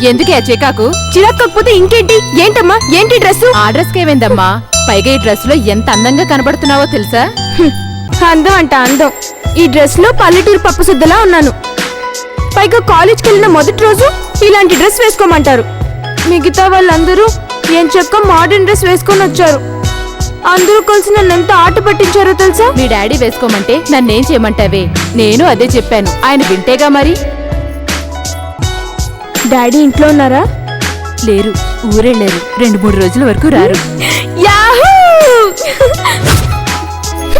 ఎందుకే చికాకు? చిరాకపోతే ఇంకేంటి? ఏంటమ్మా ఏంటి డ్రెస్? ఆ డ్రెస్ కేమైందమ్మా? పైగా ఈ డ్రెస్ లో ఎంత అందంగా కనబడుతున్నావో తెలుసా? అందం అంట అందం. ఈ డ్రెస్ లో పల్లెటూరు పప్పు సుద్దలా ఉన్నాను. పైగా కాలేజ్కి వెళ్ళిన మొదటి రోజు ఇలాంటి డ్రెస్ వేసుకోమంటారు. మిగతా వాళ్ళందరూ ఎంచక్క మోడర్న్ డ్రెస్ వేసుకొని వచ్చారు. అందరూ కలిసి నన్ను ఎంత ఆట పట్టించారో తెలుసా? మీ డాడీ వేసుకోమంటే నన్నేం చేయమంటావే? నేను అదే చెప్పాను. ఆయన వింటేగా మరి. డాడీ ఇంట్లో ఉన్నారా? లేరు, ఊరెళ్ళారు. 2-3 రోజుల వరకు రారు. యాహూ!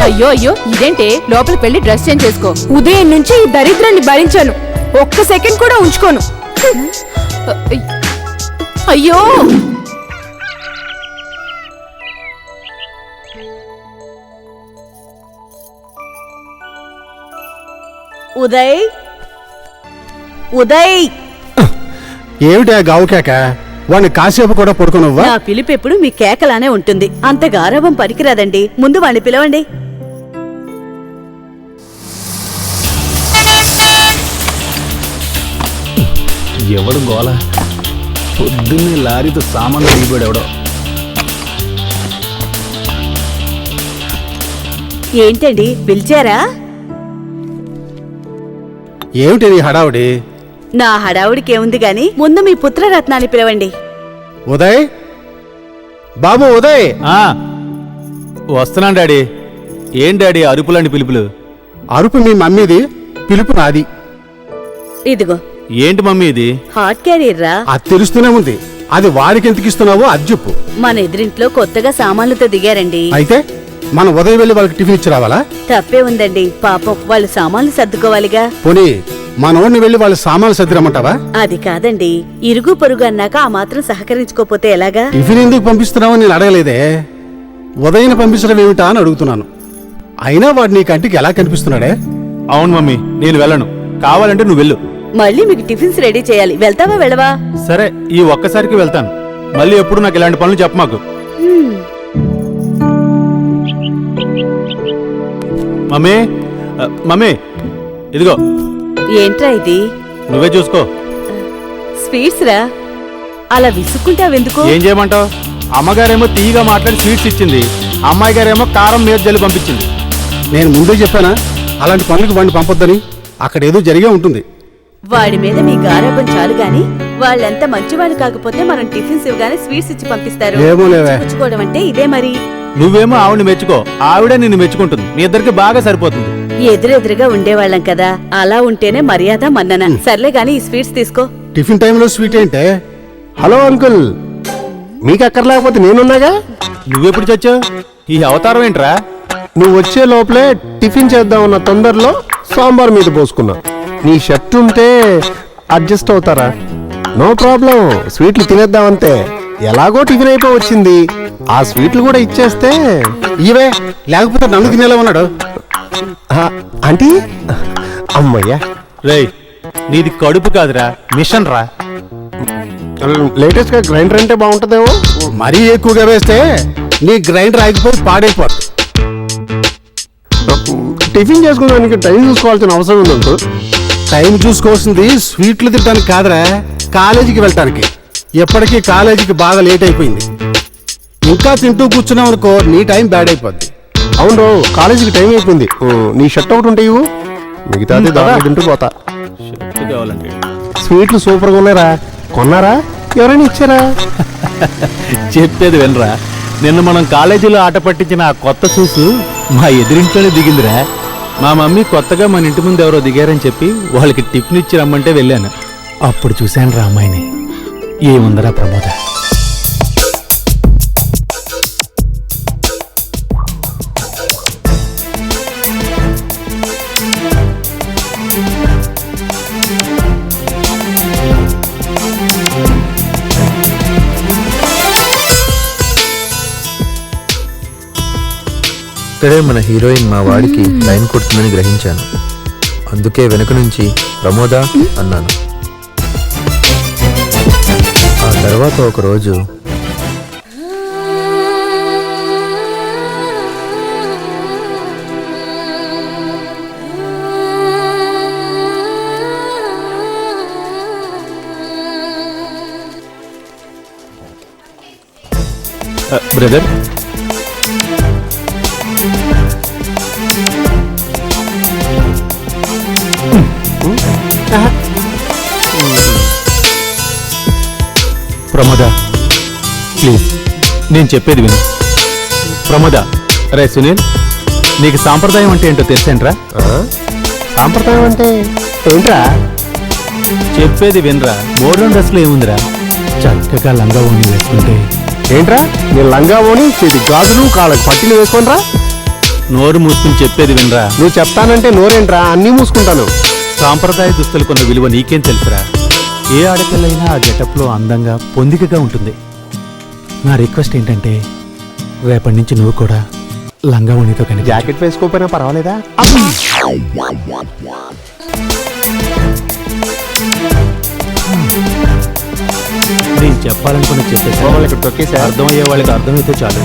అయ్యో అయ్యో, ఇదేంటే? లోపలికి వెళ్ళి డ్రెస్ చేంజ్ చేసుకో. ఉదయం నుంచి ఈ దరిద్రాన్ని భరించాను. ఒక్క సెకండ్ కూడా ఉంచుకోను. అయ్యో, ఉదయ్ ఉదయ్, ఏమిటా గావు కేక? వాడిని కాసేపు కూడా పడుకున్నావా? నా పిలిపెప్పుడు మీ కేకలానే ఉంటుంది. అంత గారవం పనికిరాదండి. ముందు వాణ్ణి పిలవండి. ఎవడు గోల? పొద్దున్నే లారీతో సామాన్లు దిగిపోయాడు ఎవడో. ఏంటండి పిలిచారా? ఏమిటి నీ హడావుడి? నా హడావుడికేముంది గాని ముందు మీ పుత్రరత్నాన్ని పిలవండి. ఉదయ్, బాబు ఉదయ్. వస్తున్నాను డాడీ. ఏం డాడీ అరుపులాంటి పిలుపులు? అరుపు మీ మమ్మీది, పిలుపు నాది. ఇదిగో. ఏంటి మమ్మీ ఇది? హాట్ క్యారియర్ రా. అది తెలుస్తూనే ఉంది. అది వాడికి ఎందుకు ఇస్తున్నావో అది చెప్పు. మన ఎదురింట్లో కొత్తగా సామాన్లతో దిగారండి. అయితే మనం ఉదయం వెళ్ళి వాళ్ళకి టిఫిన్ ఇచ్చి రావాలా? తప్పే ఉందండి. పాపం వాళ్ళు సామాన్లు సర్దుకోవాలిగా. పోనీ మనోడిని వెళ్ళి వాళ్ళ సామాన్లు సర్దిరమ్మంటావా? అది కాదండి, ఇరుగు పొరుగు అన్నాక ఆ మాత్రం సహకరించుకోపోతే ఎలాగా? టిఫిన్ ఎందుకు పంపిస్తున్నావో నేను అడగలేదే. ఉదయం పంపించడం ఏమిటా అని అడుగుతున్నాను. అయినా వాడు నీ కంటికి ఎలా కనిపిస్తున్నాడే? అవును మమ్మీ, నేను వెళ్ళను. కావాలంటే నువ్వు వెళ్ళు. మళ్ళీ మీకు టిఫిన్స్ రెడీ చేయాలి. వెళ్తావా వెళ్ళవా? సరే, ఈ ఒక్కసారికి వెళ్తాను. మళ్ళీ ఎప్పుడు నాకు ఇలాంటి పనులు చెప్ప మాకు. మమ్మీ, మమ్మీ ఇదిగో. ఏంట్రా ఇది? నువ్వే చూసుకో. స్వీట్స్ రా. అలా విసుక్కుంటావెందుకు? ఏం చేయమంటావు? అమ్మగారేమో తీయగా మాట్లాడి స్వీట్స్ ఇచ్చింది, అమ్మాయి గారేమో కారం మీద జల్లి పంపించింది. నేను ముందే చెప్పానా అలాంటి పనులకు వాడిని పంపొద్దని? అక్కడ ఏదో జరిగే ఉంటుంది. వాడి మీద మీ గారాబం చాలు గాని వాళ్ళంతా మంచివాళ్ళు కాకపోతే మనం టిఫిన్స్ ఇవ్వగానే స్వీట్స్ ఇచ్చి పంపిస్తారు. ఏమో లేవే. పుచ్చుకోవడం అంటే ఇదే మరి. నువ్వేమో ఆవిడని మెచ్చుకో, ఆవిడే నిన్ను మెచ్చుకుంటుంది. మీ ఇద్దరికి బాగా సరిపోతుంది. ఎదురెదురుగా ఉండేవాళ్ళం కదా, అలా ఉంటేనే మర్యాద మన్నన. సర్లే గాని ఈ స్వీట్స్ తీసుకో. టిఫిన్ టైంలో స్వీట్ ఏంటే? హలో అంకుల్, మీకు అక్కర్లేకపోతే నేనున్నాగా. నువ్వెప్పుడు చచ్చావు? ఈ అవతారం ఏంట్రా? నువ్వు వచ్చే లోపలే టిఫిన్ చేద్దామన్న తొందరలో సాంబార్ మీద పోసుకున్నా. నీ షర్ట్ ఉంటే అడ్జస్ట్ అవుతారా? నో ప్రాబ్లం, స్వీట్లు తినేద్దామంతే. ఎలాగో టిఫిన్ అయిపో వచ్చింది, ఆ స్వీట్లు కూడా ఇచ్చేస్తే. ఇవే లేకపోతే నన్ను తినేలా ఉన్నాడు. ఆంటీ, అమ్మయ్యా. రేయ్, నీది కడుపు కాదురా, మిషన్ రా. లేటెస్ట్ గా గ్రైండర్ అంటే బాగుంటుందేమో. మరీ ఎక్కువగా వేస్తే నీ గ్రైండర్ ఆగిపోయి పాడైపోతుంది. టిఫిన్ చేసుకోవడానికి టైం చూసుకోవాల్సిన అవసరం ఉంది అంకుల్. టైం చూసుకోవాల్సింది స్వీట్లు తినడానికి కాదురా, కాలేజీకి వెళ్ళటానికి. ఎప్పటికీ కాలేజీకి బాగా లేట్ అయిపోయింది. ఇంకా తింటూ కూర్చున్నావు అనుకో, నీ టైం బ్యాడ్ అయిపోద్ది. అవును, కాలేజీకి టైం అయిపోయింది. నీ షర్ట్ ఒకటి ఉంటే ఇవ్వు, మిగతాది దాన్ని తింటూ పోతా. షర్ట్ కావాలంటే స్వీట్లు సూపర్గా ఉన్నారా? కొన్నారా? ఎవరైనా ఇచ్చారా? చెప్పేది వినరా. నిన్న మనం కాలేజీలో ఆట పట్టించిన ఆ కొత్త సూసు మా ఎదురింట్లోనే దిగిందిరా. మా మమ్మీ కొత్తగా మన ఇంటి ముందు ఎవరో దిగారని చెప్పి వాళ్ళకి టిఫిన్ ఇచ్చి రమ్మంటే వెళ్ళాను. అప్పుడు చూశాను రా అమ్మాయిని. ఏముందరా ప్రమోద. ఇక్కడే మన హీరోయిన్ మా వాడికి లైన్ కొడుతుందని గ్రహించాను. అందుకే వెనుక నుంచి ప్రమోద అన్నాను. ఆ తర్వాత ఒకరోజు బ్రదర్ ప్రమోద ప్లీజ్ నేను చెప్పేది విను. ప్రమోద, రే సునీల్, నీకు సాంప్రదాయం అంటే ఏంటో తెలుసేంట్రా? సాంప్రదాయం అంటే ఏంట్రా? చెప్పేది వినరా. మోడర్న్ డ్రెస్లో ఏముందిరా, చక్కగా లంగా ఓని వేసుకుంటే. ఏంట్రా నేను లంగా ఓని చేతి గాజులు కాళ్ళకి పట్టీలు వేసుకోనరా? నోరు మూసుకుని చెప్పేది వినరా. నువ్వు చెప్తానంటే నోరేంట్రా, అన్నీ మూసుకుంటాను. సాంప్రదాయ దుస్తులు కొన్న విలువ నీకేం తెలుసురా? ఏ ఆడపిల్లైనా ఆ గెటప్లో అందంగా పొందికగా ఉంటుంది. నా రిక్వెస్ట్ ఏంటంటే రేపటి నుంచి నువ్వు కూడా లంగా ఓనితో కానీ జాకెట్ వేసుకోకపోయినా పర్వాలేదా? నేను చెప్పాలనుకున్న మమ్మల్ని ఇక్కడ చెప్పేసి తొక్కేసా? అర్థమయ్యే వాళ్ళకి అర్థమైతే చాలు.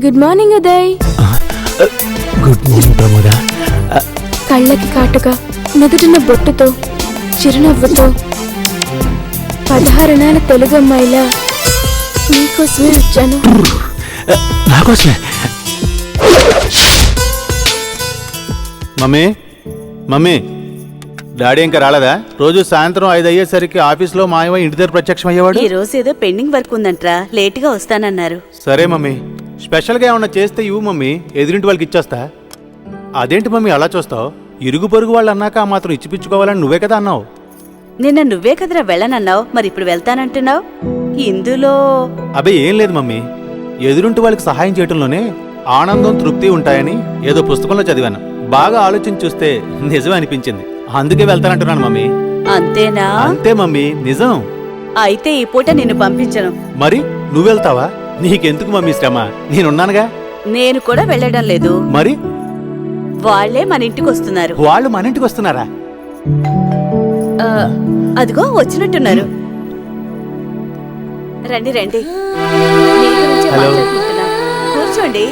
Good morning Uday. Good morning Pramoda. కళ్ళకి కాటుగా నుదుటిన బొట్టుతో చిరునవ్వుతో 16 నెలల తెలుగు అమ్మాయిలా నీకోసమే వచ్చాను. నాకోసమే. మమ్మీ మమ్మీ, డాడీ ఇంకా రాలేదా? రోజు సాయంత్రం 5 అయ్యేసరికి ఆఫీస్లో మాయమై ఇంటి దగ్గర ప్రత్యక్షం అయ్యేవాడు. ఈ రోజు ఏదో పెండింగ్ వర్క్ ఉందంట్రా, లేట్ గా వస్తానన్నారు. సరే మమ్మీ, స్పెషల్గా ఏమన్నా చేస్తే ఇవ్వు మమ్మీ, ఎదురింటి వాళ్ళకి ఇచ్చేస్తా. అదేంటి మమ్మీ అలా చూస్తావు? ఇరుగు పొరుగు వాళ్ళు అన్నాక ఆ మాత్రం ఇచ్చిపుచ్చుకోవాలని నువ్వే కదా అన్నావు. నిన్న నువ్వే కదరా వెళ్ళనన్నావు, మరి ఇప్పుడు వెళ్తానంటున్నావు. ఇందులో అబే ఏం లేదు మమ్మీ, ఎదురింటి వాళ్ళకి సహాయం చేయటంలోనే ఆనందం తృప్తి ఉంటాయని ఏదో పుస్తకంలో చదివాను. బాగా ఆలోచించి చూస్తే నిజమే అనిపించింది. అందుకే వెళ్తానంటున్నాను మమ్మీ. అంతేనా? అంతే మమ్మీ, నిజం. అయితే ఈ పూట నిన్ను పంపించను. మరి నువ్వెళ్తావా? నీకెందుకు మమ్మీ శ్రమ, నేనున్నానుగా. నేను కూడా వెళ్ళడం లేదు. మరి వాళ్ళే మన ఇంటికి వస్తున్నారు. వాళ్ళు మన ఇంటికి వస్తున్నారా? ఆ, అదిగో వచ్చినట్టున్నారు. రండి రండి, మీ గురించే హలో. మాట్లాడుకుంటున్నాం. కూర్చోండి.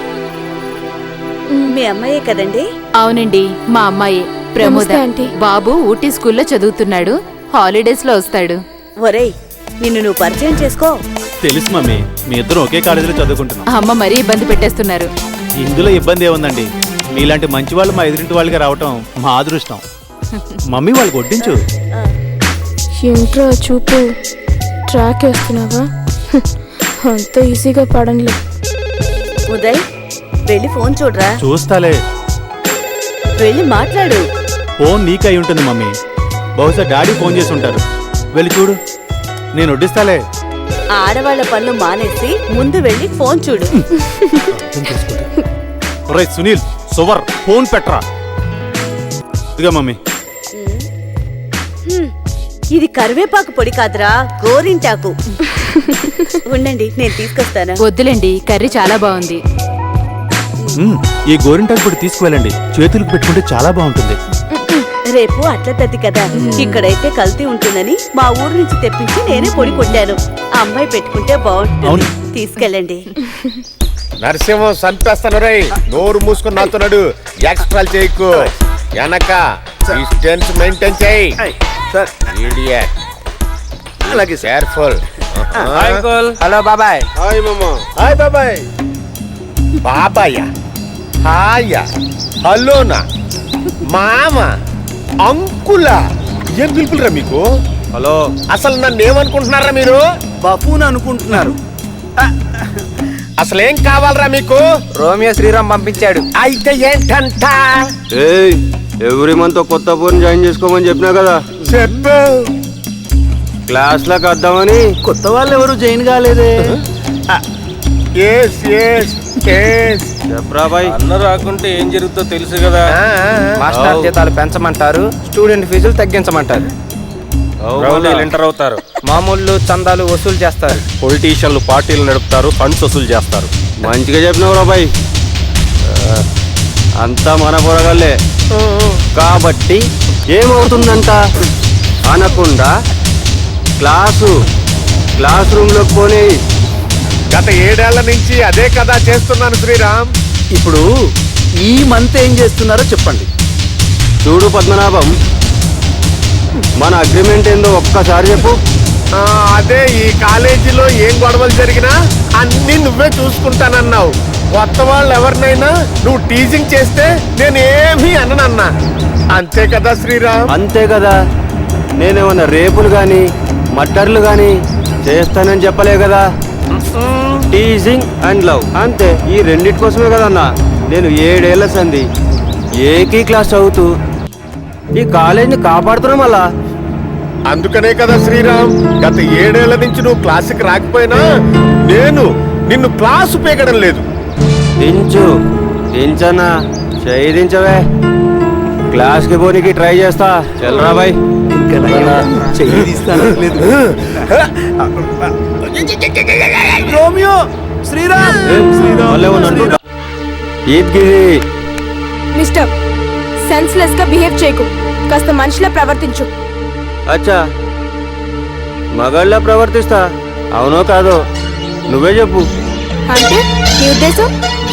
మీ అమ్మాయే కదండి? అవునండి, మా అమ్మాయి ప్రమోద. నమస్తే, ఆంటీ. బాబు ఊటీ స్కూల్లో చదువుతున్నాడు, హాలిడేస్ లో వస్తాడు. ఒరేయ్, నిన్ను నువ్వు పరిచయం చేసుకో. తెలుసు మమ్మీ, మీ ఇద్దరు ఒకే కాలేజీలో చదువుకుంటున్నాం. అమ్మ మరీ ఇబ్బంది పెట్టేస్తున్నారు. ఇందులో ఇబ్బంది ఏముందండి? మీలాంటి మంచి వాళ్ళు మా ఎదురింటి వాళ్ళకి రావటం మా అదృష్టం. మమ్మీ వాళ్ళకి వడ్డించు. ఏంట్రా చూపు, ట్రాక్ వేస్తున్నావా? అంత ఈజీగా పడంలే. ఉదయ్, వెళ్ళి ఫోన్ చూడరా. చూస్తాలే. వెళ్ళి మాట్లాడు. ఫోన్ నీకై ఉంటుంది మమ్మీ, బహుశా డాడీ ఫోన్ చేసి ఉంటారు. వెళ్ళి చూడు, నేను వడ్డిస్తాలే. ఆడవాళ్ల పనులు మానేసి ముందు వెళ్ళి ఫోన్ చూడు. ఒరే సునీల్, సువర్, ఫోన్ పెట్టరా. ఇదిగా మమ్మీ. ఇది కరివేపాకు పొడి కాదురా, గోరింటాకు. ఉండండి, నేను తీసుకొస్తాను. వద్దులేండి, కర్రీ చాలా బాగుంది. ఈ గోరింటాకు పొడి తీసుకువెళ్ళండి, చేతులకు పెట్టుకుంటే చాలా బాగుంటుంది. రేపు అట్ల తద్ది కదా, ఇక్కడైతే కల్తీ ఉంటుందని మా ఊరు నుంచి తెప్పించి నేనే పొడి కొట్టాను. ఆ అమ్మాయి పెట్టుకుంటే బాగుంటుంది. అవును. తీసుకెళ్ళండి. నరసింహం చంపేస్తాను రై, నోరు మూసుకుని నాతున్నాడు. ఎక్స్ట్రా చేయకు, వెనక డిస్టెన్స్ మెయింటైన్ చేయి. ఇడియట్. అలాగే కేర్ఫుల్. హలో బాబాయ్. హాయ్ మామా. హాయ్ బాబాయ్. బాబాయ్ హాయ్, హలోనా, మామ, అంకులా, ఏం పిలుపులరా మీకు? హలో. అసలు నన్ను ఏమనుకుంటున్నారా మీరు? బఫూన్ అనుకుంటున్నారు. అసలు ఏం కావాలరా మీకు? రోమియో శ్రీరామ్ పంపించాడు. అయితే ఏంటంట? ఎవ్రీ మంత్ కొత్త ఫోన్ జాయిన్ చేసుకోమని చెప్పినా కదా, చెప్పు. క్లాస్ లకు వద్దామని. కొత్త వాళ్ళు ఎవరు జాయిన్ కాలేదే. చెప్పరా బాయ్. అన్న రాకుంటే ఏం జరుగుతుందో తెలుసు కదా. మాస్టర్ జీతాలు పెంచమంటారు, స్టూడెంట్ ఫీజులు తగ్గించమంటారు. రౌడీలు ఎంటర్ అవుతారు, మామూలు చందాలు వసూలు చేస్తారు, పొలిటీషియన్లు పార్టీలు నడుపుతారు, ఫండ్స్ వసూలు చేస్తారు. మంచిగా చెప్పినావు బాయ్, అంతా మన పొరగల్లే. కాబట్టి ఏమవుతుందంట అనకుండా క్లాస్ రూమ్ లోకి పోనీ. గత 7 ఏళ్ల నుంచి అదే కదా చేస్తున్నాను శ్రీరామ్. ఇప్పుడు ఈ మంత్ ఏం చేస్తున్నారో చెప్పండి. చూడు పద్మనాభం, మన అగ్రిమెంట్ ఏందో ఒక్కసారి చెప్పు. అదే ఈ కాలేజీలో ఏం గొడవలు జరిగినా అన్ని నువ్వే చూసుకుంటానన్నావు. కొత్త వాళ్ళు ఎవరినైనా నువ్వు టీజింగ్ చేస్తే నేను ఏమీ అననన్నా. అంతే కదా శ్రీరామ్? అంతే కదా, నేనేమన్నా రేపులు కానీ మర్డర్లు కానీ చేస్తానని చెప్పలే కదా. టీజింగ్ అండ్ లవ్ అంతే, ఈ రెండిటి కోసమే కదన్నా నేను 7 ఏళ్ల సంది ఏకీ క్లాస్ చదువుతూ ఈ కాలేజీని కాపాడుతున్నా. మళ్ళా అందుకనే కదా శ్రీరామ్, గత 7 ఏళ్ల నుంచి నువ్వు క్లాసుకి రాకపోయినా నేను నిన్ను క్లాసు పీకడం లేదు. దించు, దించన్నా, చేయి దించవే. క్లాస్కి పోనీకి ట్రై చేస్తా. చల్రా బాయ్. రోమియో, శ్రీరామ్, ఈద్గిరి మిస్టర్, సెన్స్లెస్ గా బిహేవ్ చేయకు, కాస్త మనిషిలా ప్రవర్తించు. అచ్చా, మగాళ్ళ ప్రవర్తిస్తా, అవునో కాదో నువ్వే చెప్పు. అంటే నీ ఉద్దేశం?